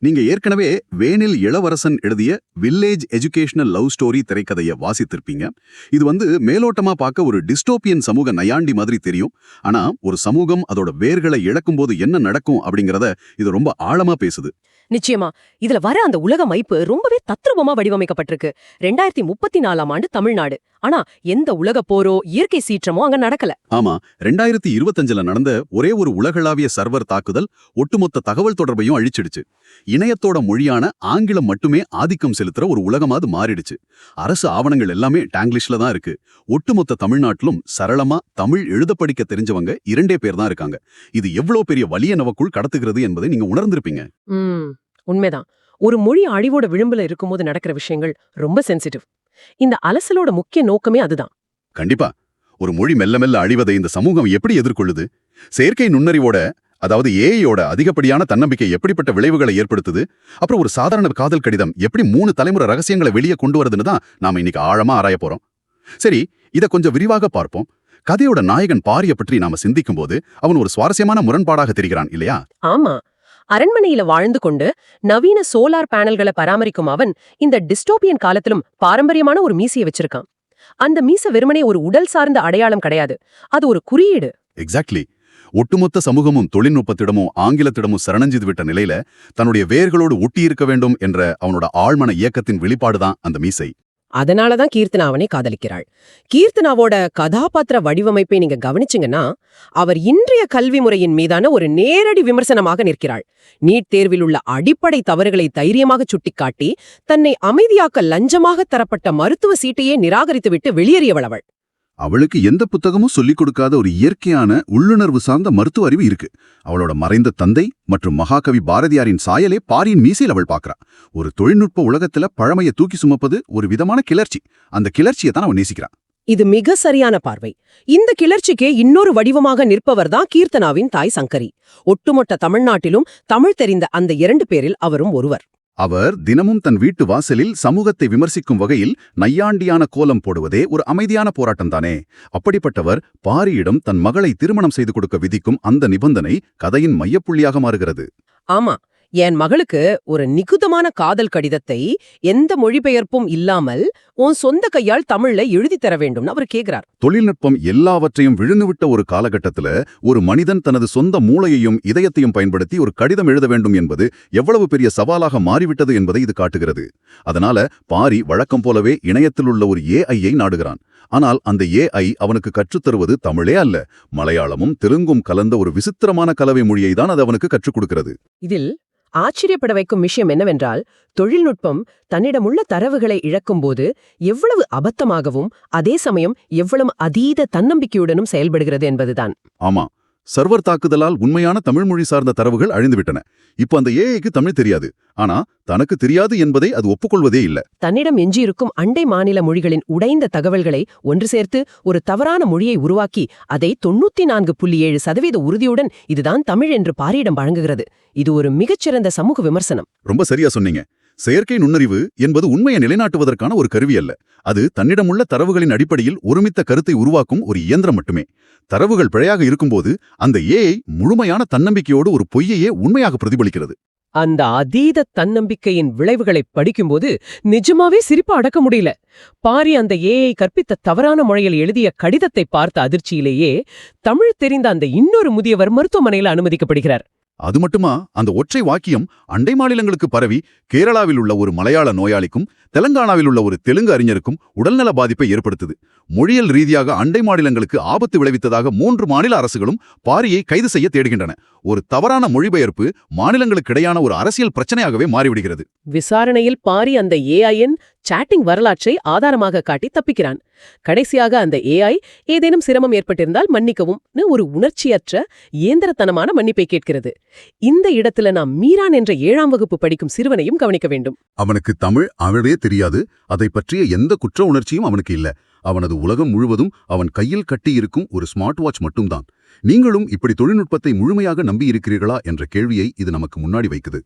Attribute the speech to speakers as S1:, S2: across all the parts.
S1: நீங்க ஏற்கனவே வேனில் இளவரசன் எழுதிய வில்லேஜ் எஜுகேஷனல் லவ் ஸ்டோரி திரைக்கதையை வாசித்திருப்பீங்க. இது மேலோட்டமா பார்க்க ஒரு டிஸ்டோபியன் சமூக நையாண்டி மாதிரி தெரியும். ஆனா ஒரு சமூகம் அதோட வேர்களை இழக்கும்போது என்ன நடக்கும் அப்படிங்கறத இது ரொம்ப ஆழமா பேசுது.
S2: நிச்சயமா. இதுல வர அந்த உலக மைப்பு ரொம்பவே தத்ரூபமா வடிவமைக்கப்பட்டிருக்கு. 2034ஆம் ஆண்டு தமிழ்நாடு. ஆனா எந்த உலக போரோ இயற்கை சீற்றமோ அங்க நடக்கல.
S1: ஆமா, 2025ல நடந்த ஒரே ஒரு உலகளாவிய சர்வர் தாக்குதல் ஒட்டுமொத்த தகவல் தொடர்பையும் அழிச்சிடுச்சு. இணையத்தோட மொழியான ஆங்கிலம் மட்டுமே ஆதிக்கம் செலுத்துற ஒரு உலகமாது மாறிடுச்சு. அரசு ஆவணங்கள் எல்லாமே டாங்கிலிஷ்ல தான் இருக்கு. ஒட்டுமொத்த தமிழ்நாட்டிலும் சரளமா தமிழ் எழுத படிக்க தெரிஞ்சவங்க 2 பேர் தான் இருக்காங்க. இது எவ்வளவு பெரிய வலிய நமக்குள் கடத்துகிறது என்பதை நீங்க உணர்ந்திருப்பீங்க.
S2: உண்மைதான். ஒரு மொழி அழிவோட விளிம்புல இருக்கும்போது நடக்கிற விஷயங்கள் ரொம்ப சென்சிட்டிவ். இந்த அலசலோட முக்கிய நோக்கமே அதுதான்.
S1: கண்டிப்பா. ஒரு மொழி மெல்ல மெல்ல அழிவதை இந்த சமூகம் எப்படி எதிர்கொள்ளுது? செயற்கை நுண்ணறிவோட, அதாவது ஏஐயோட அதிகப்படியான தன்னம்பிக்கை எப்படிப்பட்ட விளைவுகளை ஏற்படுத்துது? அப்புறம் ஒரு சாதாரண காதல் கடிதம் எப்படி 3 தலைமுறை ரகசியங்களை வெளியே கொண்டு வருதுன்னு தான் நாம இன்னைக்கு ஆழமா ஆராய போறோம். சரி, இத கொஞ்சம் விரிவாக பார்ப்போம். கதையோட நாயகன் பாரிய பற்றி நாம சிந்திக்கும் போது அவன் ஒரு சுவாரஸ்யமான முரண்பாடாக தெரிகிறான் இல்லையா?
S2: ஆமா. அரண்மனையில வாழ்ந்து கொண்டு நவீன சோலார் பேனல்களை பராமரிக்கும் அவன் இந்த டிஸ்டோபியன் காலத்திலும் பாரம்பரியமான ஒரு மீசையை வச்சிருக்கான். அந்த மீச வெறுமனே ஒரு உடல் சார்ந்த அடையாளம் கிடையாது, அது ஒரு குறியீடு.
S1: எக்ஸாக்ட்லி. ஒட்டுமொத்த சமூகமும் தொழில்நுட்பத்திடமும் ஆங்கிலத்திடமும் சரணஞ்சிது விட்ட நிலையில தன்னுடைய வேர்களோடு ஒட்டியிருக்க வேண்டும் என்ற அவனோட ஆழ்மன இயக்கத்தின் வெளிப்பாடுதான் அந்த மீசை.
S2: அதனாலதான் கீர்த்தனா அவனை காதலிக்கிறாள். கீர்த்தனாவோட கதாபாத்திர வடிவமைப்பை நீங்க கவனிச்சிங்கன்னா, அவர் இன்றைய கல்வி முறையின் மீதான ஒரு நேரடி விமர்சனமாக நிற்கிறாள். நீட் தேர்வில் உள்ள அடிப்படை தவறுகளை தைரியமாக சுட்டிக்காட்டி தன்னை அமைதியாக்க லஞ்சமாக தரப்பட்ட மருத்துவ சீட்டையே நிராகரித்துவிட்டு வெளியேறியவள் அவள்.
S1: அவளுக்கு எந்த புத்தகமும் சொல்லிக் கொடுக்காத ஒரு இயற்கையான உள்ளுணர்வு சார்ந்த மருத்துவ அறிவு இருக்கு. அவளோட மறைந்த தந்தை மற்றும் மகாகவி பாரதியாரின் சாயலே பாரியின் மீசையில் அவள் பார்க்கறா. ஒரு தொழில்நுட்ப உலகத்துல பழமையை தூக்கி சுமப்பது ஒரு விதமான கிளர்ச்சி. அந்த கிளர்ச்சியை தான் அவன் நேசிக்கிறான்.
S2: இது மிக சரியான பார்வை. இந்த கிளர்ச்சிக்கே இன்னொரு வடிவமாக நிற்பவர் தான் கீர்த்தனாவின் தாய் சங்கரி. ஒட்டுமொத்த தமிழ்நாட்டிலும் தமிழ் தெரிந்த அந்த 2 பேரில் அவரும் ஒருவர்.
S1: அவர் தினமும் தன் வீட்டு வாசலில் சமூகத்தை விமர்சிக்கும் வகையில் நையாண்டியான கோலம் போடுவதே ஒரு அமைதியான போராட்டம்தானே. அப்படிப்பட்டவர் பாரியிடம் தன் மகளை திருமணம் செய்து கொடுக்க விதிக்கும் அந்த நிபந்தனை கதையின் மையப்புள்ளியாக மாறுகிறது.
S2: ஆமா, என் மகளுக்கு ஒரு நிகுதமான காதல் கடிதத்தை எந்த மொழிபெயர்ப்பும் இல்லாமல் உன் சொந்த கையால் தமிழ்ல எழுதி தர வேண்டும் அவர் கேட்கிறார்.
S1: தொழில்நுட்பம் எல்லாவற்றையும் விழுந்துவிட்ட ஒரு காலகட்டத்துல ஒரு மனிதன் தனது சொந்த மூளையையும் இதயத்தையும் பயன்படுத்தி ஒரு கடிதம் எழுத வேண்டும் என்பது எவ்வளவு பெரிய சவாலாக மாறிவிட்டது என்பதை இது காட்டுகிறது. அதனால பாரி வழக்கம் போலவே இணையத்தில் உள்ள ஒரு ஏஐயை நாடுகிறான். ஆனால் அந்த ஏஐ அவனுக்கு கற்றுத்தருவது தமிழே அல்ல, மலையாளமும் தெலுங்கும் கலந்த ஒரு விசித்திரமான கலவை மொழியை தான் அது அவனுக்கு கற்றுக் கொடுக்கிறது.
S2: இதில் ஆச்சரியப்பட வைக்கும் விஷயம் என்னவென்றால், தொழில்நுட்பம் தன்னிடமுள்ள தரவுகளை இழக்கும்போது எவ்வளவு அபத்தமாகவும் அதே சமயம் எவ்வளவு அதீத தன்னம்பிக்கையுடனும் செயல்படுகிறது என்பதுதான்.
S1: ஆமா, சர்வர் தாக்குதலால் உண்மையான தமிழ் மொழி சார்ந்த தரவுகள் அழிந்துவிட்டன. இப்போ அந்த ஏஐக்கு தமிழ் தெரியாது, ஆனா தனக்கு தெரியாது என்பதை அது ஒப்புக்கொள்வதே இல்ல.
S2: தன்னிடம் எஞ்சியிருக்கும் அண்டை மாநில மொழிகளின் உடைந்த தகவல்களை ஒன்று சேர்த்து ஒரு தவறான மொழியை உருவாக்கி அதை 94.7% உறுதியுடன் இதுதான் தமிழ் என்று பாரியிடம் வழங்குகிறது. இது ஒரு மிகச்சிறந்த சமூக விமர்சனம்.
S1: ரொம்ப சரியா சொன்னீங்க. செயற்கை நுண்ணறிவு என்பது உண்மையை நிலைநாட்டுவதற்கான ஒரு கருவி அல்ல. அது தன்னிடமுள்ள தரவுகளின் அடிப்படையில் ஒருமித்த கருத்தை உருவாக்கும் ஒரு இயந்திரம் மட்டுமே. தரவுகள் பிழையாக இருக்கும்போது அந்த ஏஐ முழுமையான தன்னம்பிக்கையோடு ஒரு பொய்யையே உண்மையாக பிரதிபலிக்கிறது.
S2: அந்த அதீத தன்னம்பிக்கையின் விளைவுகளை படிக்கும்போது நிஜமாவே சிரிப்பு அடக்க முடியல. பாரி அந்த ஏஐ கற்பித்த தவறான முறையில் எழுதிய கடிதத்தை பார்த்த அதிர்ச்சியிலேயே தமிழ் தெரிந்த அந்த இன்னொரு முதியவர் மருத்துவமனையில் அனுமதிக்கப்படுகிறார்.
S1: அது மட்டுமா, அந்த ஒற்றை வாக்கியம் அண்டை மாநிலங்களுக்கு பரவி கேரளாவில் உள்ள ஒரு மலையாள நோயாளிக்கும் தெலங்கானாவில் உள்ள ஒரு தெலுங்கு அறிஞருக்கும் உடல்நல பாதிப்பை ஏற்படுத்துது. மொழியல் ரீதியாக அண்டை மாநிலங்களுக்கு ஆபத்து விளைவித்ததாக 3 மாநில அரசுகளும் பாரியை கைது செய்ய தேடுகின்றன. ஒரு தவறான மொழிபெயர்ப்பு மாநிலங்களுக்கிடையான ஒரு அரசியல் பிரச்சனையாகவே மாறிவிடுகிறது.
S2: விசாரணையில் பாரி அந்த ஏஐயின் சாட்டிங் வரலாற்றை ஆதாரமாக காட்டி தப்பிக்கிறான். கடைசியாக அந்த ஏஐ ஏதேனும் சிரமம் ஏற்பட்டிருந்தால் மன்னிக்கவும் ஒரு உணர்ச்சியற்ற இயந்திரத்தனமான மன்னிப்பை கேட்கிறது. இந்த இடத்துல நாம் மீரான் என்ற 7ஆம் வகுப்பு படிக்கும் சிறுவனையும் கவனிக்க வேண்டும்.
S1: அவனுக்கு தமிழ் அவனே தெரியாது, அதை பற்றிய எந்த குற்ற உணர்ச்சியும் அவனுக்கு இல்ல. அவனது உலகம் முழுவதும் அவன் கையில் கட்டியிருக்கும் ஒரு ஸ்மார்ட் வாட்ச் மட்டும்தான். நீங்களும் இப்படி தொழில்நுட்பத்தை முழுமையாக நம்பியிருக்கிறீர்களா என்ற கேள்வியை இது நமக்கு முன்னாடி வைக்குது.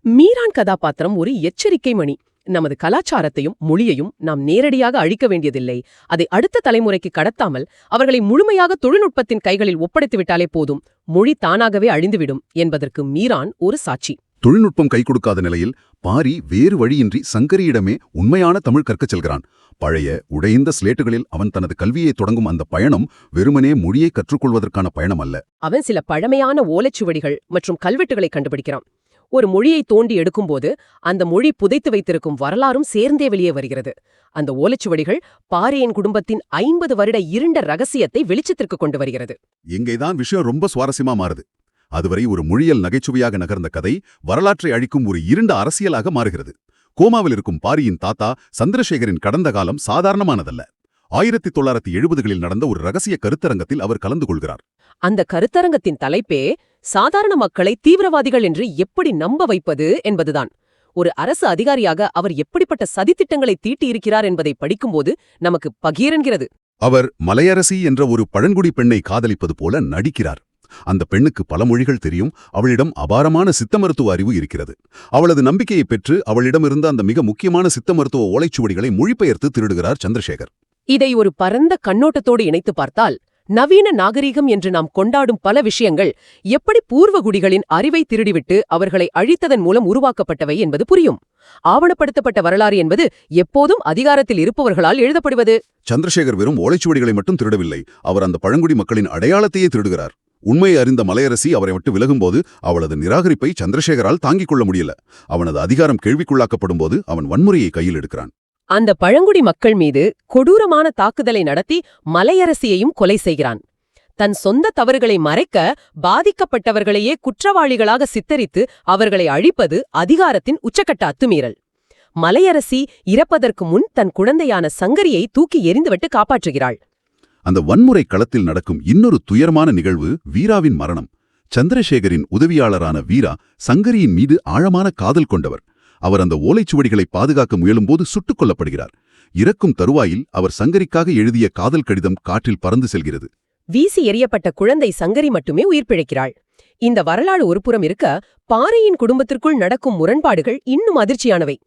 S2: மீரான் கதாபாத்திரம் ஒரு எச்சரிக்கை மணி. நமது கலாச்சாரத்தையும் மொழியையும் நாம் நேரடியாக அழிக்க வேண்டியதில்லை. அதை அடுத்த தலைமுறைக்கு கடத்தாமல் அவர்களை முழுமையாக தொழில்நுட்பத்தின் கைகளில் ஒப்படைத்து விட்டாலே போதும், மொழி தானாகவே அழிந்துவிடும் என்பதற்கு மீரான் ஒரு சாட்சி.
S1: தொழில்நுட்பம் கை கொடுக்காத நிலையில் பாரி வேறு வழியின்றி சங்கரியிடமே உண்மையான தமிழ் கற்கச் செல்கிறான். பழைய உடைந்த ஸ்லேட்டுகளில் அவன் தனது கல்வியை தொடங்கும் அந்த பயணம் வெறுமனே மொழியை கற்றுக்கொள்வதற்கான பயணம் அல்ல.
S2: அவன் சில பழமையான ஓலைச்சுவடிகள் மற்றும் கல்வெட்டுகளை கண்டுபிடிக்கிறான். ஒரு மொழியை தோண்டி எடுக்கும்போது அந்த மொழி புதைத்து வைத்திருக்கும் வரலாறும் சேர்ந்தே வெளியே வருகிறது. அந்த ஓலைச்சுவடிகள் பாரியின் குடும்பத்தின் 50 வருட இருண்ட ரகசியத்தை வெளிச்சத்திற்கு கொண்டு வருகிறது.
S1: இங்கேதான் விஷயம் ரொம்ப சுவாரஸ்யமா மாறுது. அதுவரை ஒரு மொழியல் நகைச்சுவையாக நகர்ந்த கதை வரலாற்றை அழிக்கும் ஒரு இருண்ட அரசியலாக மாறுகிறது. கோமாவில் இருக்கும் பாரியின் தாத்தா சந்திரசேகரின் கடந்த காலம் சாதாரணமானதல்ல. 1970களில் நடந்த ஒரு ரகசிய கருத்தரங்கத்தில் அவர் கலந்து கொள்கிறார்.
S2: அந்த கருத்தரங்கத்தின் தலைப்பே சாதாரண மக்களை தீவிரவாதிகள் என்று எப்படி நம்ப வைப்பது என்பதுதான். ஒரு அரசு அதிகாரியாக அவர் எப்படிப்பட்ட சதித்திட்டங்களை தீட்டியிருக்கிறார் என்பதை படிக்கும்போது நமக்கு பகீரென்கிறது.
S1: அவர் மலையரசி என்ற ஒரு பழங்குடி பெண்ணை காதலிப்பது போல நடிக்கிறார். அந்த பெண்ணுக்கு பல மொழிகள் தெரியும். அவளிடம் அபாரமான சித்த மருத்துவ அறிவு இருக்கிறது. அவளது நம்பிக்கையை பெற்று அவளிடமிருந்த அந்த மிக முக்கியமான சித்த மருத்துவ ஓலைச்சுவடிகளை மொழிபெயர்த்து திருடுகிறார் சந்திரசேகர்.
S2: இதை ஒரு பரந்த கண்ணோட்டத்தோடு இணைத்து பார்த்தால் நவீன நாகரிகம் என்று நாம் கொண்டாடும் பல விஷயங்கள் எப்படி பூர்வகுடிகளின் அறிவை திருடிவிட்டு அவர்களை அழித்ததன் மூலம் உருவாக்கப்பட்டவை என்பது புரியும். ஆவணப்படுத்தப்பட்ட வரலாறு என்பது எப்போதும் அதிகாரத்தில் இருப்பவர்களால் எழுதப்படுவது.
S1: சந்திரசேகர் வெறும் ஓலைச்சுவடிகளை மட்டும் திருடவில்லை. அவர் அந்த பழங்குடி மக்களின் அடையாளத்தையே திருடுகிறார். உண்மையை அறிந்த மலையரசி அவரை விட்டு விலகும்போது அவளது நிராகரிப்பை சந்திரசேகரால் தாங்கிக் கொள்ள முடியல. அவனது அதிகாரம் கேள்விக்குள்ளாக்கப்படும் போது அவன் வன்முறையை கையில் எடுக்கிறான்.
S2: அந்த பழங்குடி மக்கள் மீது கொடூரமான தாக்குதலை நடத்தி மலையரசியையும் கொலை செய்கிறான். தன் சொந்த தவறுகளை மறைக்க பாதிக்கப்பட்டவர்களையே குற்றவாளிகளாக சித்தரித்து அவர்களை அழிப்பது அதிகாரத்தின் உச்சக்கட்ட அத்துமீறல். மலையரசி இறப்பதற்கு முன் தன் குழந்தையான சங்கரியை தூக்கி எறிந்துவிட்டு காப்பாற்றுகிறாள்.
S1: அந்த வன்முறை களத்தில் நடக்கும் இன்னொரு துயரமான நிகழ்வு வீராவின் மரணம். சந்திரசேகரின் உதவியாளரான வீரா சங்கரியின் மீது ஆழமான காதல் கொண்டவர். அவர் அந்த ஓலைச்சுவடிகளை பாதுகாக்க முயலும்போது சுட்டுக் கொல்லப்படுகிறார். இறக்கும் தருவாயில் அவர் சங்கரிக்காக எழுதிய காதல் கடிதம் காற்றில் பறந்து செல்கிறது.
S2: வீசி எறியப்பட்ட குழந்தை சங்கரி மட்டுமே உயிர் பிழைக்கிறாள். இந்த வரலாறு ஒருபுறம் இருக்க, பாரியின் குடும்பத்திற்குள் நடக்கும் முரண்பாடுகள் இன்னும் அதிர்ச்சியானவை.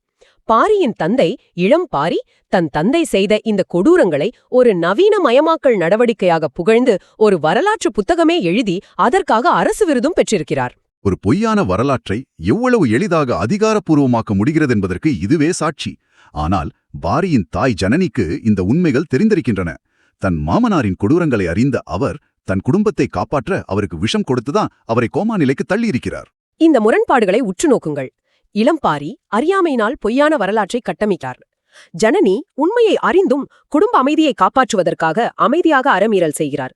S2: பாரியின் தந்தை இளம் பாரி தன் தந்தை செய்த இந்த கொடூரங்களை ஒரு நவீனமயமாக்கல் நடவடிக்கையாக புகழ்ந்து ஒரு வரலாற்று புத்தகமே எழுதி அதற்காக அரசு விருதும் பெற்றிருக்கிறார்.
S1: ஒரு பொய்யான வரலாற்றை எவ்வளவு எளிதாக அதிகாரப்பூர்வமாக்க முடிகிறது என்பதற்கு இதுவே சாட்சி. ஆனால் பாரியின் தாய் ஜனனிக்கு இந்த உண்மைகள் தெரிந்திருக்கின்றன. தன் மாமனாரின் கொடூரங்களை அறிந்த அவர் தன் குடும்பத்தை காப்பாற்ற அவருக்கு விஷம் கொடுத்துதான் அவரை கோமா நிலைக்கு தள்ளியிருக்கிறார்.
S2: இந்த முரண்பாடுகளை உற்று நோக்குங்கள். இளம்பாரி அறியாமையினால் பொய்யான வரலாற்றை கட்டமைத்தார். ஜனனி உண்மையை அறிந்தும் குடும்ப அமைதியை காப்பாற்றுவதற்காக அமைதியாக அறமீறல் செய்கிறார்.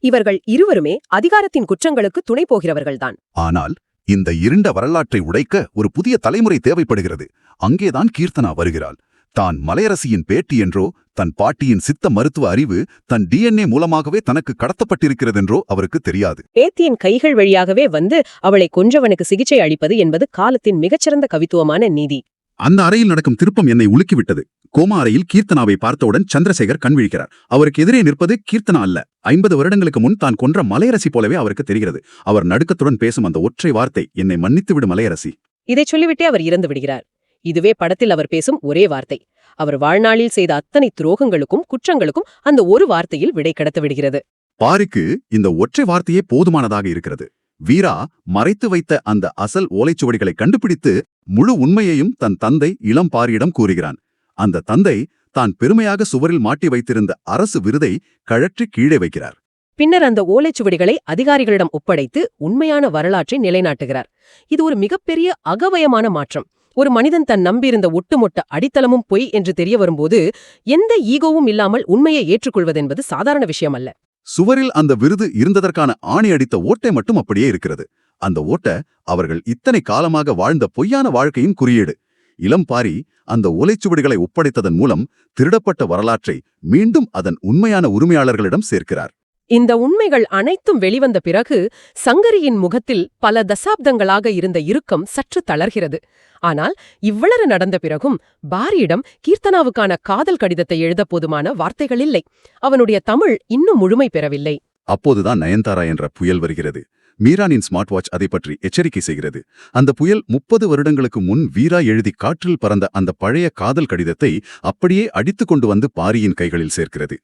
S2: இவர்கள் இருவருமே அதிகாரத்தின் குற்றங்களுக்கு துணை போகிறவர்கள்தான்.
S1: ஆனால் இந்த இருண்ட வரலாற்றை உடைக்க ஒரு புதிய தலைமுறை தேவைப்படுகிறது. அங்கேதான் கீர்த்தனா வருகிறாள். தான் மலையரசியின் பேட்டி என்றோ, தன் பாட்டியின் சித்த மருத்துவ அறிவு தன் DNA மூலமாகவே தனக்கு கடத்தப்பட்டிருக்கிறதென்றோ அவருக்கு தெரியாது.
S2: பேத்தியின் கைகள் வழியாகவே வந்து அவளை கொன்றவனுக்கு சிகிச்சை அளிப்பது என்பது காலத்தின் மிகச்சிறந்த கவித்துவமான நீதி.
S1: அந்த அறையில் நடக்கும் திருப்பம் என்னை உலுக்கிவிட்டது. கோமா அறையில் கீர்த்தனாவை பார்த்தவுடன் சந்திரசேகர் கண்விழிக்கிறார். அவருக்கு எதிரே நிற்பது கீர்த்தனா அல்ல. 50 வருடங்களுக்கு முன் தான் கொன்ற மலையரசி போலவே அவருக்கு தெரிகிறது. அவர் நடுக்கத்துடன் பேசும் அந்த ஒற்றை வார்த்தை, என்னை மன்னித்துவிடு மலையரசி.
S2: இதை சொல்லிவிட்டே அவர் இறந்து விடுகிறார். இதுவே படத்தில் அவர் பேசும் ஒரே வார்த்தை. அவர் வாழ்நாளில் செய்த அத்தனை துரோகங்களுக்கும் குற்றங்களுக்கும் அந்த ஒரு வார்த்தையில் விடை கடத்து விடுகிறது.
S1: பாரிக்கு இந்த ஒற்றை வார்த்தையே போதுமானதாக இருக்கிறது. வீரா மறைத்து வைத்த அந்த அசல் ஓலைச்சுவடிகளை கண்டுபிடித்து முழு உண்மையையும் தன் தந்தை இளம் பாரியிடம் கூறுகிறான். அந்த தந்தை தான் பெருமையாக சுவரில் மாட்டி வைத்திருந்த அரசு விருதை கழற்றி கீழே வைக்கிறார்.
S2: பின்னர் அந்த ஓலைச்சுவடிகளை அதிகாரிகளிடம் ஒப்படைத்து உண்மையான வரலாற்றை நிலைநாட்டுகிறார். இது ஒரு மிகப்பெரிய அகவயமான மாற்றம். ஒரு மனிதன் தன் நம்பியிருந்த ஒட்டுமொட்ட அடித்தளமும் பொய் என்று தெரிய வரும்போது எந்த ஈகோவும் இல்லாமல் உண்மையை ஏற்றுக்கொள்வதென்பது சாதாரண விஷயம் அல்ல.
S1: சுவரில் அந்த விருது இருந்ததற்கான ஆணி அடித்த ஓட்டை மட்டும் அப்படியே இருக்கிறது. அந்த ஓட்டை அவர்கள் இத்தனை காலமாக வாழ்ந்த பொய்யான வாழ்க்கையின் குறியீடு. இளம் பாரி அந்த ஓலைச்சுவடிகளை ஒப்படைத்ததன் மூலம் திருடப்பட்ட வரலாற்றை மீண்டும் அதன் உண்மையான உரிமையாளர்களிடம் சேர்க்கிறார்.
S2: இந்த உண்மைகள் அனைத்தும் வெளிவந்த பிறகு சங்கரியின் முகத்தில் பல தசாப்தங்களாக இருந்த இறுக்கம் சற்று தளர்கிறது. ஆனால் இவ்வளவு நடந்த பிறகும் பாரியிடம் கீர்த்தனாவுக்கான காதல் கடிதத்தை எழுத போதுமான வார்த்தைகள் இல்லை. அவனுடைய தமிழ் இன்னும் முழுமை பெறவில்லை.
S1: அப்போதுதான் நயன்தாரா என்ற புயல் வருகிறது. மீரானின் ஸ்மார்ட் வாட்ச் அதை பற்றி எச்சரிக்கை செய்கிறது. அந்த புயல் 30 வருடங்களுக்கு முன் வீரா எழுதி காற்றில் பறந்த அந்த பழைய காதல் கடிதத்தை அப்படியே அடித்துக் கொண்டு வந்து பாரியின் கைகளில் சேர்க்கிறது.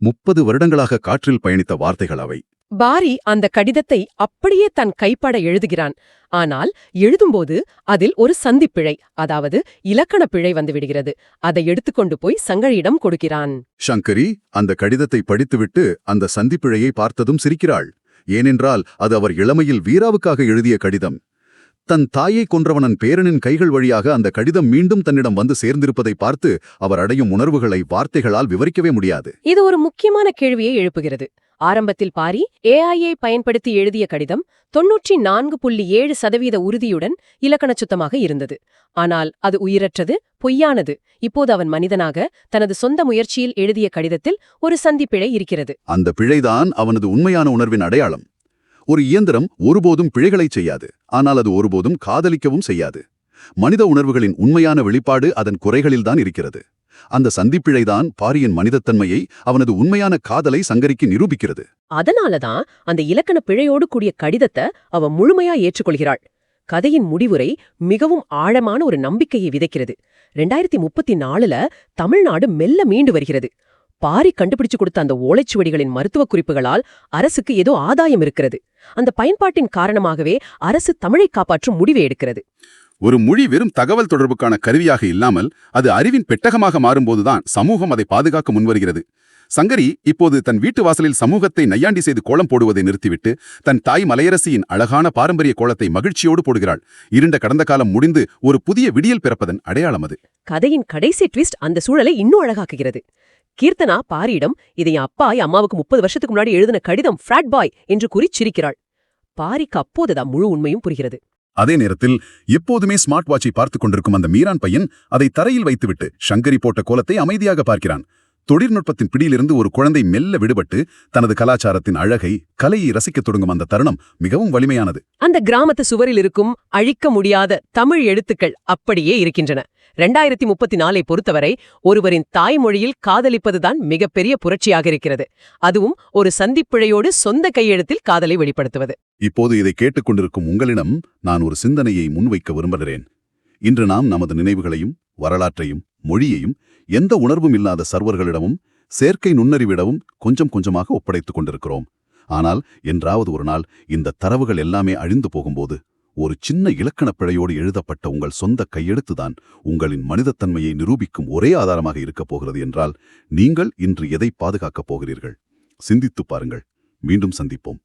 S1: 30 வருடங்களாக காற்றில் பயணித்த வார்த்தைகள் அவை.
S2: பாரி அந்த கடிதத்தை அப்படியே தன் கைப்பட எழுதுகிறான். ஆனால் எழுதும்போது அதில் ஒரு சந்திப்பிழை, அதாவது இலக்கண பிழை வந்துவிடுகிறது. அதை எடுத்துக்கொண்டு போய் சங்கரியிடம் கொடுக்கிறான்.
S1: சங்கரி அந்த கடிதத்தை படித்துவிட்டு அந்த சந்திப்பிழையை பார்த்ததும் சிரிக்கிறாள். ஏனென்றால் அது அவர் இளமையில் வீராவுக்காக எழுதிய கடிதம். தன் தாயை கொன்றவனன் பேரனின் கைகள் வழியாக அந்த கடிதம் மீண்டும் தன்னிடம் வந்து சேர்ந்திருப்பதை பார்த்து அவர் அடையும் உணர்வுகளை வார்த்தைகளால் விவரிக்கவே முடியாது.
S2: இது ஒரு முக்கியமான கேள்வியை எழுப்புகிறது. ஆரம்பத்தில் பாரி ஏஐயை பயன்படுத்தி எழுதிய கடிதம் 94.7% உறுதியுடன் இலக்கண சுத்தமாக இருந்தது. ஆனால் அது உயிரற்றது, பொய்யானது. இப்போது அவன் மனிதனாக தனது சொந்த முயற்சியில் எழுதிய கடிதத்தில் ஒரு சந்திப்பிழை இருக்கிறது.
S1: அந்த பிழைதான் அவனது உண்மையான உணர்வின் அடையாளம். ஒரு இயந்திரம் ஒருபோதும் பிழைகளைச் செய்யாது, ஆனால் அது ஒருபோதும் காதலிக்கவும் செய்யாது. மனித உணர்வுகளின் உண்மையான வெளிப்பாடு அதன் குறைகளில்தான் இருக்கிறது. அந்த சந்திப்பிழைதான் பாரியின் மனிதத்தன்மையை, அவனது உண்மையான காதலை சங்கரிக்கு நிரூபிக்கிறது.
S2: அதனாலதான் அந்த இலக்கண பிழையோடு கூடிய கடிதத்தை அவ முழுமையா ஏற்றுக்கொள்கிறாள். கதையின் முடிவுரை மிகவும் ஆழமான ஒரு நம்பிக்கையை விதைக்கிறது. 2034ல தமிழ்நாடு மெல்ல மீண்டு வருகிறது. பாரி கண்டுபிடிச்சு கொடுத்த அந்த ஓலைச்சுவடிகளின் மருத்துவ குறிப்புகளால் அரசுக்கு ஏதோ ஆதாயம் இருக்கிறது. அந்த பயன்பாட்டின் காரணமாகவே அரசு தமிழை காப்பாற்றும் முடிவை எடுக்கிறது.
S1: ஒரு மொழி வெறும் தகவல் தொடர்புக்கான கருவியாக இல்லாமல் அது அறிவின் பெட்டகமாக மாறும்போதுதான் சமூகம் அதை பாதுகாக்க முன்வருகிறது. சங்கரி இப்போது தன் வீட்டு வாசலில் சமூகத்தை நையாண்டி செய்து கோலம் போடுவதை நிறுத்திவிட்டு தன் தாய் மலையரசியின் அழகான பாரம்பரிய கோலத்தை மகிழ்ச்சியோடு போடுகிறாள். இருண்ட கடந்த காலம் முடிந்து ஒரு புதிய விடியல் பிறப்பதன் அடையாளம் அது.
S2: கதையின் கடைசி ட்விஸ்ட் அந்த சூழலை இன்னும் அழகாக்குகிறது. கீர்த்தனா பாரியிடம் இதை என் அப்பா அம்மாவுக்கு 30 வருஷத்துக்கு முன்னாடி எழுதின கடிதம் ஃப்ராட் பாய் என்று கூறி சிரிக்கிறாள். பாரிக்கு அப்போதுதான் முழு உண்மையும் புரிகிறது.
S1: அதே நேரத்தில் எப்போதுமே ஸ்மார்ட் வாட்சை பார்த்துக் கொண்டிருக்கும் அந்த மீரான் பையன் அதை தரையில் வைத்துவிட்டு சங்கரி போட்ட கோலத்தை அமைதியாக பார்க்கிறான். தொழில்நுட்பத்தின் பிடியிலிருந்து ஒரு குழந்தை மெல்ல விடுபட்டு தனது கலாச்சாரத்தின் அழகை, கலையை ரசிக்கத் தொடங்கும் அந்த தருணம் மிகவும் வலிமையானது.
S2: அந்த கிராமத்து சுவரில் இருக்கும் அழிக்க முடியாத தமிழ் எழுத்துக்கள் அப்படியே இருக்கின்றன. 2034ஐ பொறுத்தவரை ஒருவரின் தாய்மொழியில் காதலிப்பதுதான் மிகப்பெரிய புரட்சியாக இருக்கிறது. அதுவும் ஒரு சந்திப்பிழையோடு சொந்த கையெழுத்தில் காதலை வெளிப்படுத்துவது.
S1: இப்போது இதை கேட்டுக்கொண்டிருக்கும் உங்களிடம் நான் ஒரு சிந்தனையை முன்வைக்க விரும்புகிறேன். இன்று நாம் நமது நினைவுகளையும் வரலாற்றையும் மொழியையும் எந்த உணர்வும் இல்லாத சர்வர்களிடமும் செயற்கை நுண்ணறிவிடவும் கொஞ்சம் கொஞ்சமாக ஒப்படைத்துக் கொண்டிருக்கிறோம். ஆனால் என்றாவது ஒரு நாள் இந்த தரவுகள் எல்லாமே அழிந்து போகும்போது ஒரு சின்ன இலக்கணப் பிழையோடு எழுதப்பட்ட உங்கள் சொந்த கையெழுத்துதான் உங்களின் மனிதத்தன்மையை நிரூபிக்கும் ஒரே ஆதாரமாக இருக்கப் போகிறது என்றால் நீங்கள் இன்று எதை பாதுகாக்கப் போகிறீர்கள்? சிந்தித்துப் பாருங்கள். மீண்டும் சந்திப்போம்.